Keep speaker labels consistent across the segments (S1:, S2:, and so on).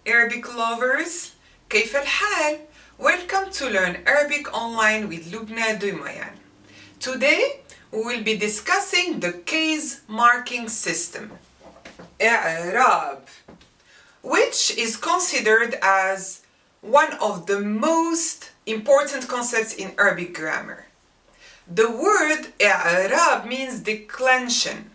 S1: Arabic lovers, كيف الحال? Welcome to Learn Arabic Online with Lubna Dumayan. Today we will be discussing the case marking system, اعراب, which is considered as one of the most important concepts in Arabic grammar. The word اعراب means declension,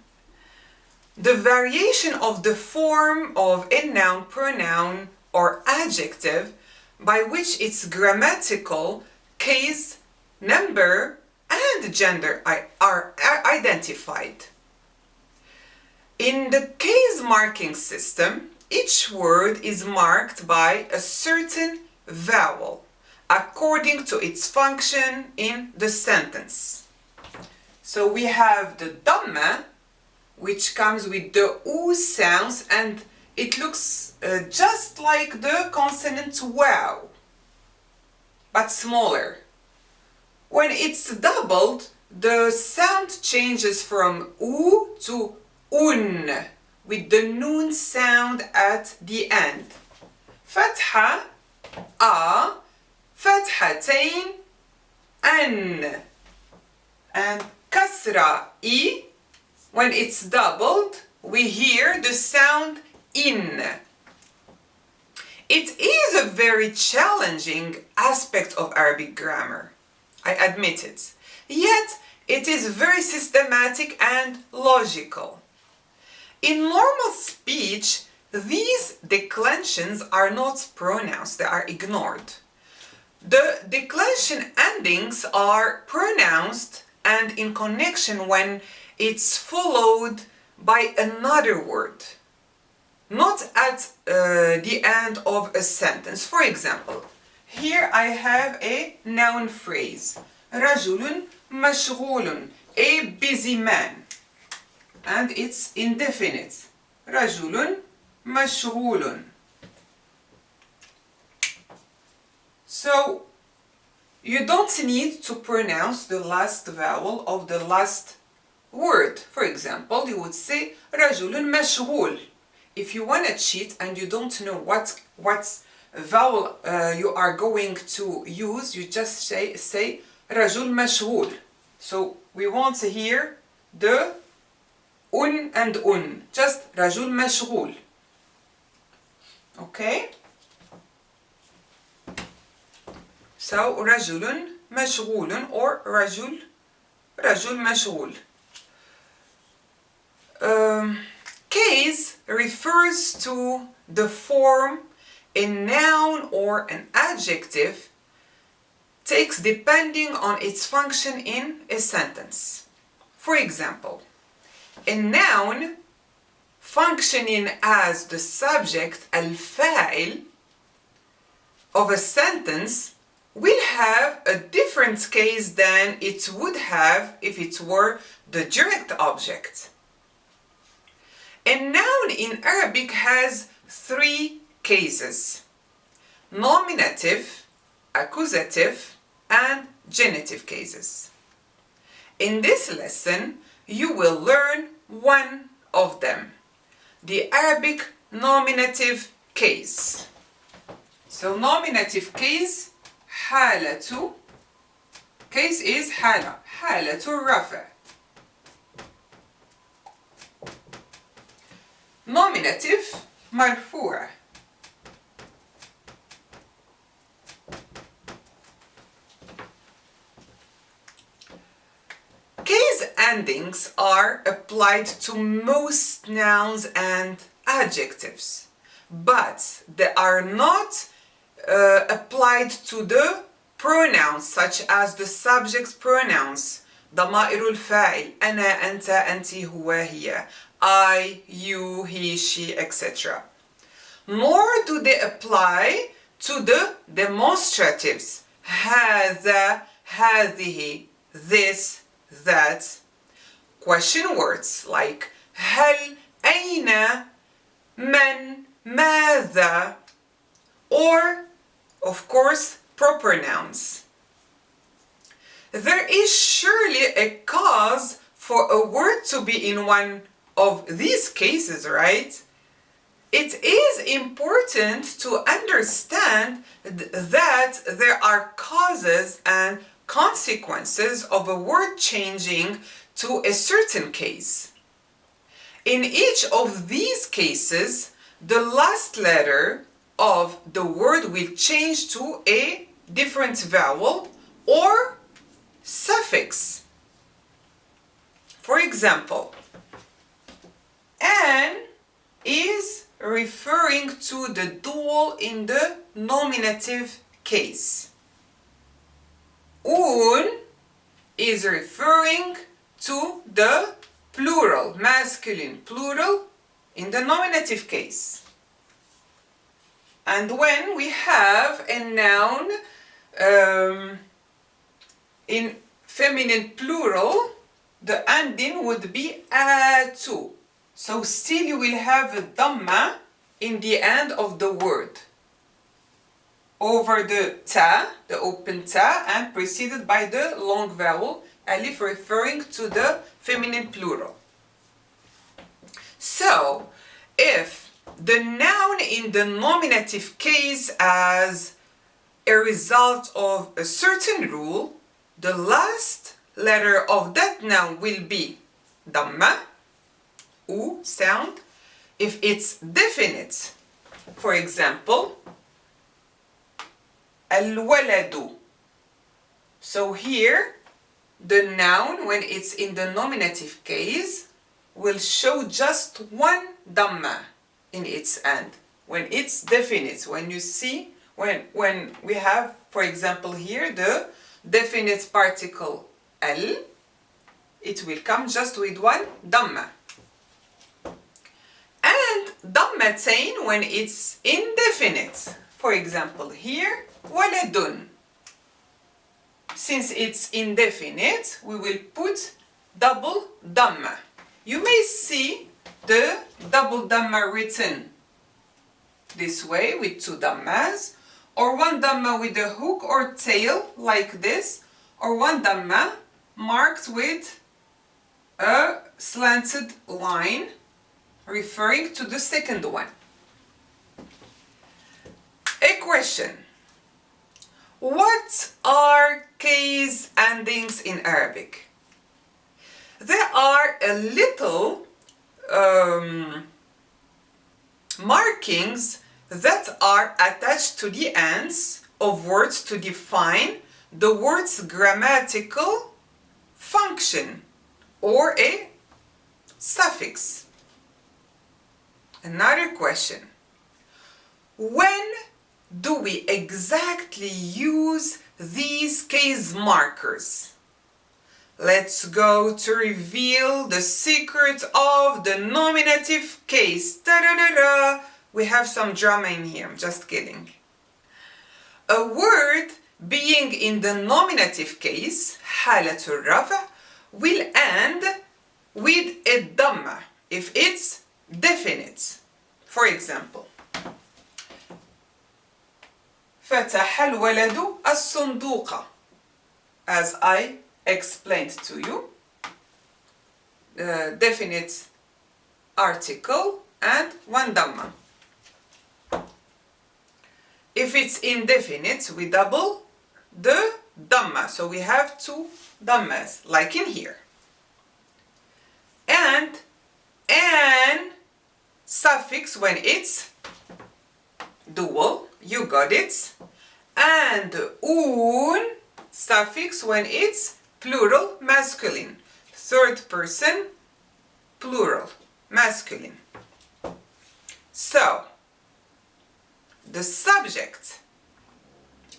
S1: the variation of the form of a noun, pronoun, or adjective by which its grammatical, case, number, and gender are identified. In the case marking system, each word is marked by a certain vowel according to its function in the sentence. So we have the Dhamma, which comes with the oo sounds, and it looks just like the consonant wow, but smaller. When it's doubled, the sound changes from oo to un, with the noun sound at the end. Fatha, a, fathatain, an, and kasra, i. When it's doubled, we hear the sound in. It is a very challenging aspect of Arabic grammar, I admit it. Yet, it is very systematic and logical. In normal speech, these declensions are not pronounced, they are ignored. The declension endings are pronounced and in connection when it's followed by another word, not at the end of a sentence. For example, here I have a noun phrase, رجل مشغول, a busy man, and it's indefinite, رجل مشغول. So you don't need to pronounce the last vowel of the last word. For example, you would say رجل مشغول. If you want to cheat and you don't know what vowel you are going to use, you just say رجل مشغول. So we want to hear the un and un, just رجل مشغول. Okay? So رجل مشغول or رجل مشغول. Case refers to the form a noun or an adjective takes depending on its function in a sentence. For example, a noun functioning as the subject الفاعل of a sentence will have a different case than it would have if it were the direct object. A noun in Arabic has three cases: nominative, accusative, and genitive cases. In this lesson, you will learn one of them, the Arabic nominative case. So nominative case, حالة, case is حالة, حالة الرفع. Nominative, مرفوع. Case endings are applied to most nouns and adjectives, but they are not applied to the pronouns such as the subject pronouns, ضمائر الفاعل, أنا, أنت, أنت, هو, هي, I, you, he, she, etc. Nor do they apply to the demonstratives, هذا, هذه, this, that. Question words like هل, أين, من, ماذا, or, of course, proper nouns. There is surely a cause for a word to be in one of these cases, right? It is important to understand that there are causes and consequences of a word changing to a certain case. In each of these cases, the last letter of the word will change to a different vowel or suffix. For example, an is referring to the dual in the nominative case. Un is referring to the plural, masculine plural in the nominative case. And when we have a noun in feminine plural, the ending would be atu. So still you will have a dhamma in the end of the word over the ta, the open ta, and preceded by the long vowel alif referring to the feminine plural. So if the noun in the nominative case as a result of a certain rule, the last letter of that noun will be dhamma, u sound. If it's definite, for example, al-waladu. So here, the noun, when it's in the nominative case, will show just one dhamma in its end. When it's definite, when you see, when we have, for example, here the definite particle al, it will come just with one dhamma. And dhammatain when it's indefinite. For example, here, waladun. Since it's indefinite, we will put double dhamma. You may see the double dhamma written this way with two dhammas, or one dhamma with a hook or tail like this, or one dhamma marked with a slanted line referring to the second one. A question. What are case endings in Arabic? There are a little markings that are attached to the ends of words to define the word's grammatical function or a suffix. Another question. When do we exactly use these case markers? Let's go to reveal the secret of the nominative case. Ta-da-da-da! We have some drama in here, I'm just kidding. A word being in the nominative case, حالة الرفع, will end with a dhamma if it's definite. For example, فتح الولد الصندوق, as I explained to you, definite article and one dhamma. If it's indefinite, we double the dhamma, so we have two dhammas, like in here. And an suffix when it's dual, you got it. And un suffix when it's plural, masculine. Third person, plural, masculine. So, the subject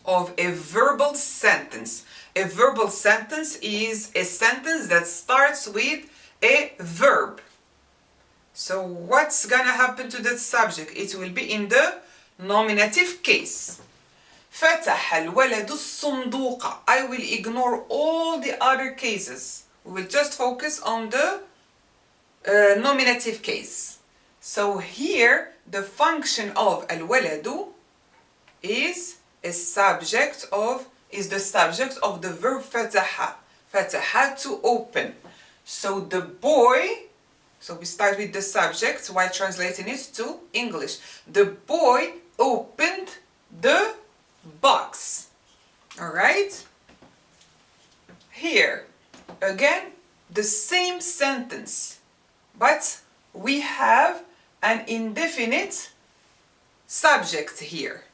S1: of a verbal sentence. A verbal sentence is a sentence that starts with a verb. So what's gonna happen to that subject? It will be in the nominative case. فتح الولد الصندوق. I will ignore all the other cases. We will just focus on the nominative case. So here the function of الولد is the subject of the verb فتح. فتح, to open. So the boy So we start with the subject while translating it to English. The boy opened the box. Alright? Here, again, the same sentence, but we have an indefinite subject here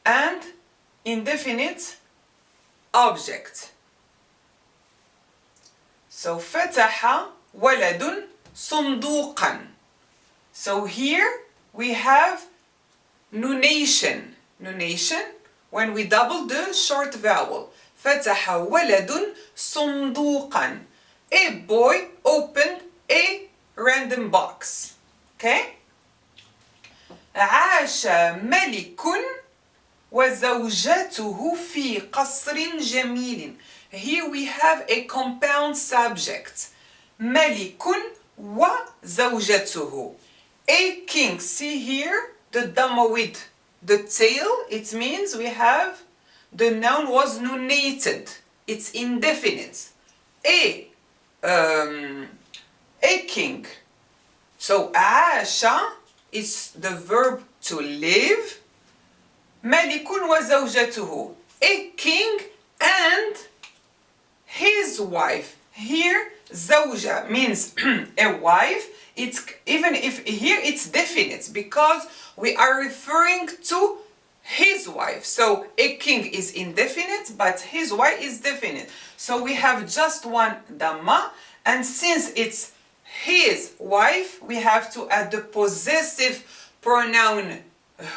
S1: and indefinite object. So فتح ولد صندوقا. So here we have nunation. Nunation when we double the short vowel. فتح ولد صندوقا. A boy opened a random box. Okay? عاش ملك وزوجته في قصر جميل. Here we have a compound subject. ملك وزوجته. A king. See here the dhamma with the tail. It means we have the noun was nominated. It's indefinite. A king. So عاش is the verb to live. ملك وزوجته. A king and his wife. Here زوجة means a wife. It's even if here it's definite because we are referring to his wife. So a king is indefinite, but his wife is definite. So we have just one dhamma, and since it's his wife, we have to add the possessive pronoun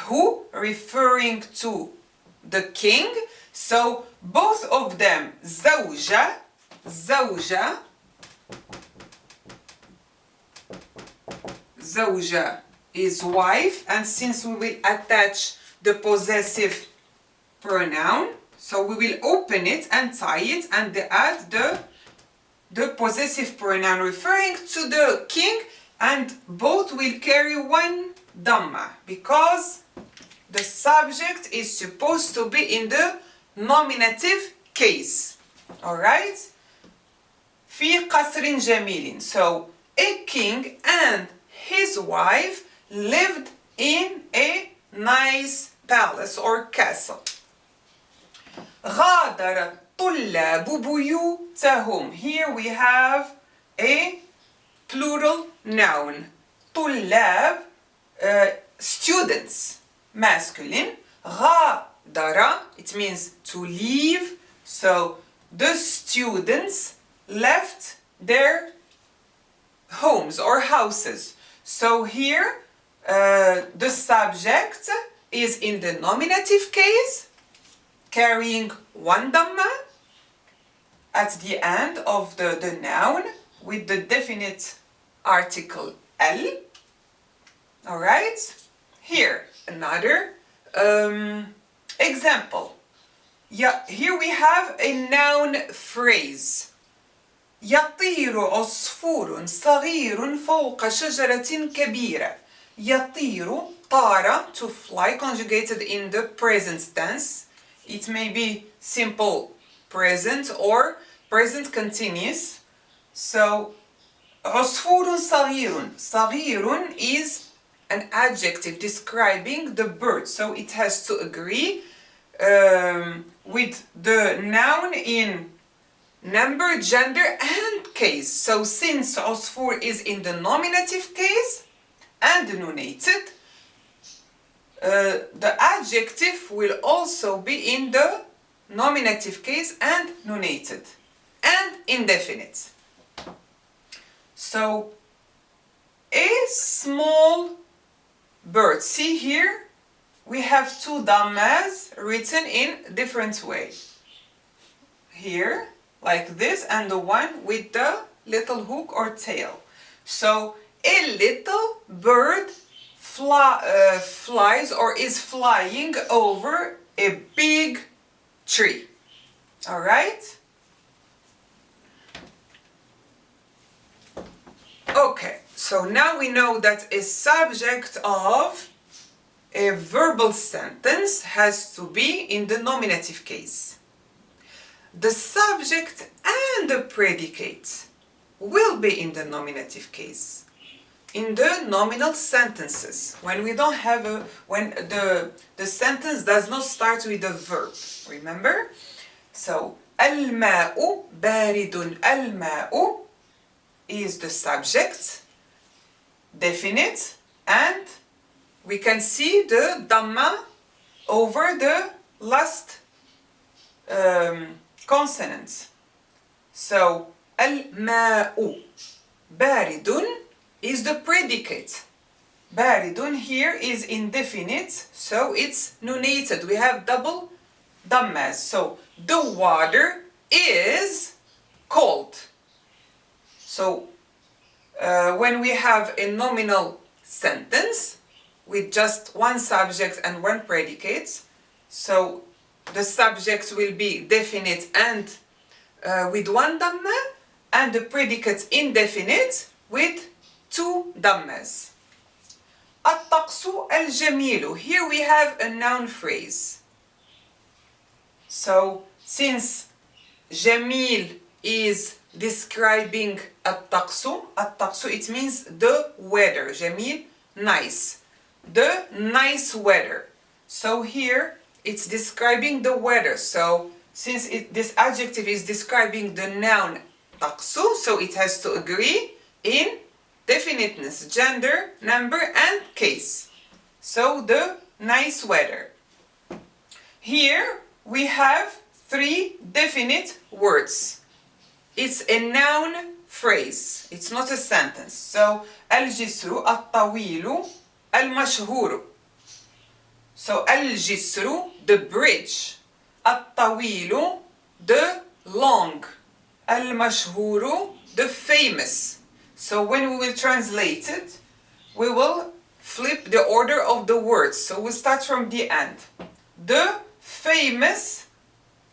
S1: who, referring to the king. So both of them, زوجة, زوجة, زوجة is wife, and since we will attach the possessive pronoun, so we will open it and tie it and add the possessive pronoun referring to the king, and both will carry one dhamma because the subject is supposed to be in the nominative case. Alright? في قصر جميل. So a king and his wife lived in a nice palace or castle. غادر الطلاب بيوتهم. Here we have a plural noun. طلاب, students, masculine. غادر, it means to leave. So the students left their homes or houses. So here the subject is in the nominative case, carrying one dhamma at the end of the noun with the definite article L. Alright? Here, another example. Here we have a noun phrase. يطير عصفور صغير فوق شجرة كبيرة. يطير, طار, to fly, conjugated in the present tense. It may be simple present or present continuous. So عصفور صغير. صغير is an adjective describing the bird. So it has to agree with the noun in number, gender, and case. So since عصفور is in the nominative case and nominated, the adjective will also be in the nominative case and nominated and indefinite. So a small bird. See here we have two dhammas written in different ways. Here like this, and the one with the little hook or tail. So a little bird flies or is flying over a big tree. Alright? Okay, so now we know that a subject of a verbal sentence has to be in the nominative case. The subject and the predicate will be in the nominative case. in the nominal sentences, when we don't have when the sentence does not start with a verb. Remember? So الماء بارد. الماء is the subject, definite, and we can see the dhamma over the last consonant. So الماء بارد is the predicate. باردٌ here is indefinite, so it's nominated. We have double dhammas. So the water is cold. So when we have a nominal sentence with just one subject and one predicate, so the subject will be definite and with one dhamma, and the predicate indefinite with two dhammas. الطقس الجميل. Here we have a noun phrase. So since جميل is describing الطقس, it means the weather. جميل, nice. The nice weather. So here it's describing the weather. So since this adjective is describing the noun طقس, so it has to agree in definiteness, gender, number, and case. So the nice weather. Here we have three definite words. It's a noun phrase. It's not a sentence. So الجسر الطويل المشهور. So الجسر, the bridge. الطويل, the long. المشهور, the famous. So when we will translate it, we will flip the order of the words. So we'll start from the end. The famous,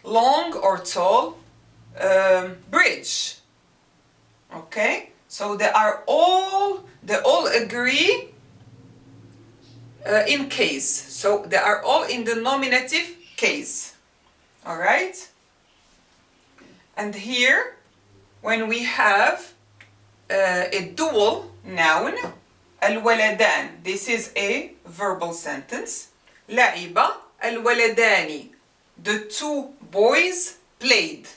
S1: long or tall bridge. Okay? So they all agree in case. So they are all in the nominative case. Alright? And here, when we have a dual noun, الولدان, this is a verbal sentence. لعب الولدان, the two boys played.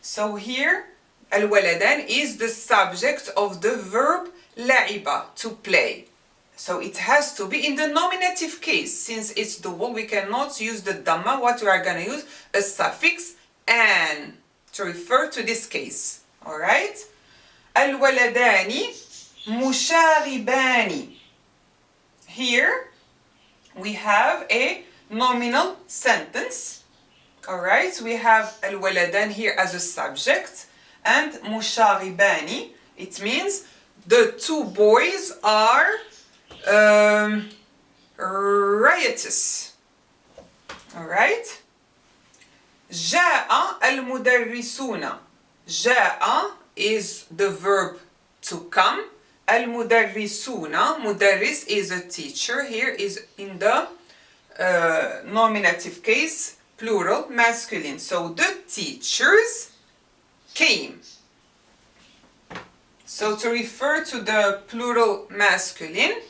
S1: So here الولدان is the subject of the verb لعب, to play. So it has to be in the nominative case. Since it's dual, we cannot use the dhamma. What we are going to use? A suffix an to refer to this case. Alright? الولدان مشاغبان. Here we have a nominal sentence. Alright, we have الولدان here as a subject, and مشاغبان, it means the two boys are riotous. Alright? جاء المدرسون. جاء is the verb to come. المدرسون, مدرس is a teacher. Here is in the nominative case, plural, masculine. So the teachers came. So to refer to the plural masculine,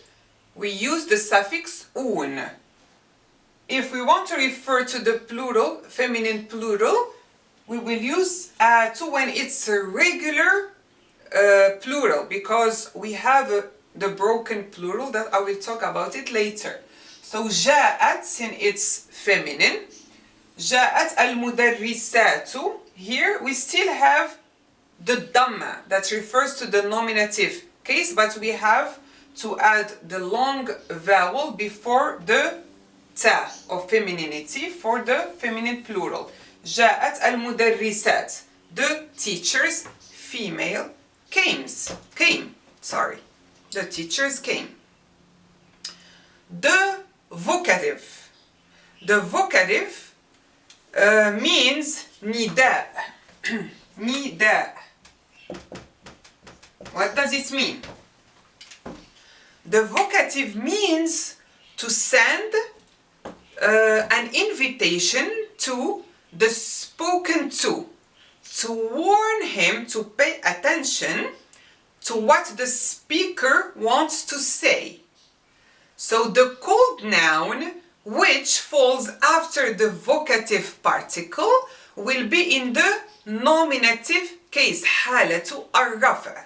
S1: we use the suffix un. If we want to refer to the plural, feminine plural, we will use to when it's a regular plural, because we have the broken plural that I will talk about it later. So جاءت, since it's feminine. جاءت المدرسات. Here we still have the dhamma that refers to the nominative case, but we have to add the long vowel before the ta of femininity for the feminine plural. جاءت المدرسات, the teachers, female, came. The teachers came. The vocative. The vocative means nida. Nida. What does it mean? The vocative means to send an invitation to the spoken to warn him to pay attention to what the speaker wants to say. So the called noun, which falls after the vocative particle, will be in the nominative case, حالة الرفع.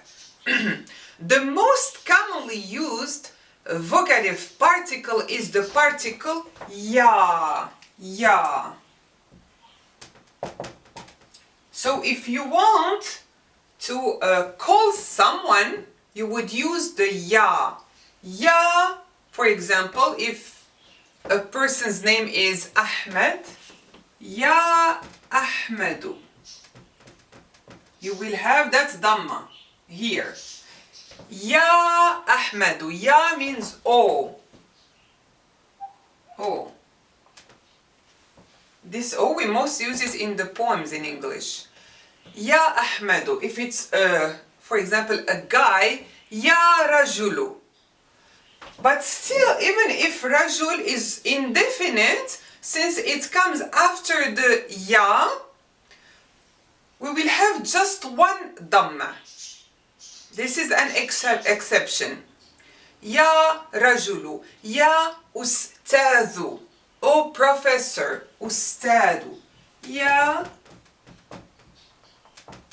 S1: The most commonly used vocative particle is the particle ya. So if you want to call someone, you would use the ya. Ya, for example, if a person's name is Ahmed, ya Ahmedu. You will have that dhamma here. Ya Ahmedu. Ya means O. O. This O we most use it in the poems in English. Ya Ahmedu. If it's, for example, a guy, Ya Rajulu. But still, even if Rajul is indefinite, since it comes after the Ya, we will have just one dhamma. This is an exception. Ya Rajulu. Ya Ustadhu. O professor. Ustadu. Ya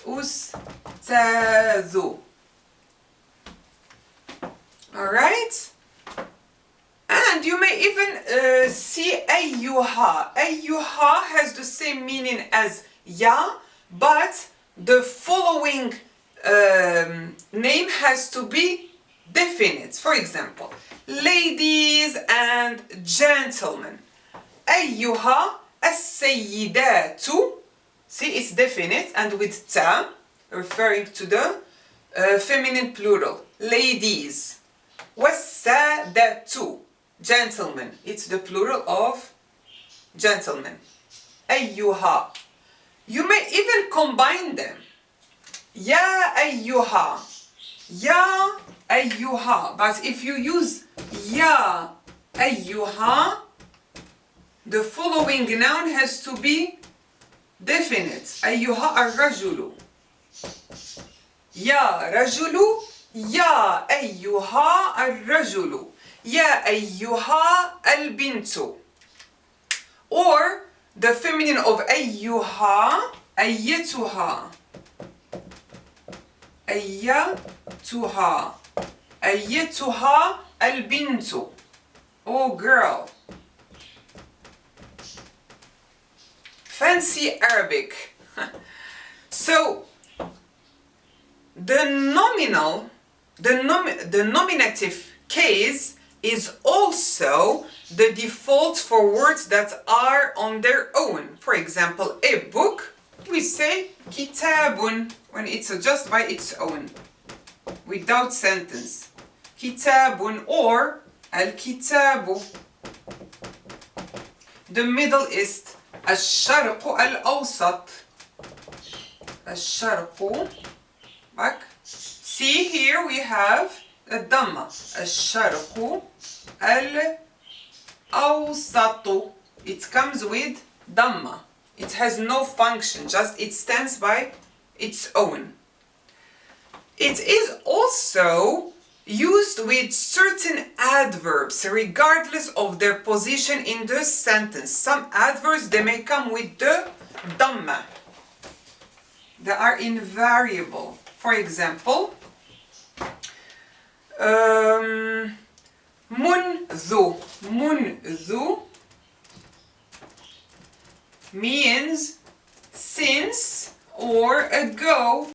S1: Ustadhu. Alright? And you may even see ayyuha. Ayyuha has the same meaning as ya, but the following name has to be definite. For example, ladies and gentlemen. Ayyuha as-sayyidatu. See, it's definite and with ta, referring to the feminine plural. Ladies. Was-sadatu. Gentlemen. It's the plural of gentlemen. Ayyuha. You may even combine them. Ya ayyuha. Ya ayyuha. But if you use ya ayyuha, the following noun has to be definite. Ayyuha ar-rajulu. Ya rajulu. Ya ayyuha ar-rajulu. Ya ayyuha al-bintu. Or the feminine of ayyuha, ayyatuha. Ayyatuha. Ayyatuha al-bintu. Oh girl. Fancy Arabic. So the nominative case is also the default for words that are on their own. For example, a book, we say kitabun when it's just by its own, without sentence. Kitabun or al-kitabu. The Middle East, al-sharq al-awsat. Al-sharq, back. See, here we have a dhamma. Al-sharq al-awsatu. It comes with dhamma. It has no function, just it stands by its own. It is also used with certain adverbs regardless of their position in the sentence. Some adverbs, they may come with the dhamma. They are invariable. For example, munzu. Munzu means since or ago.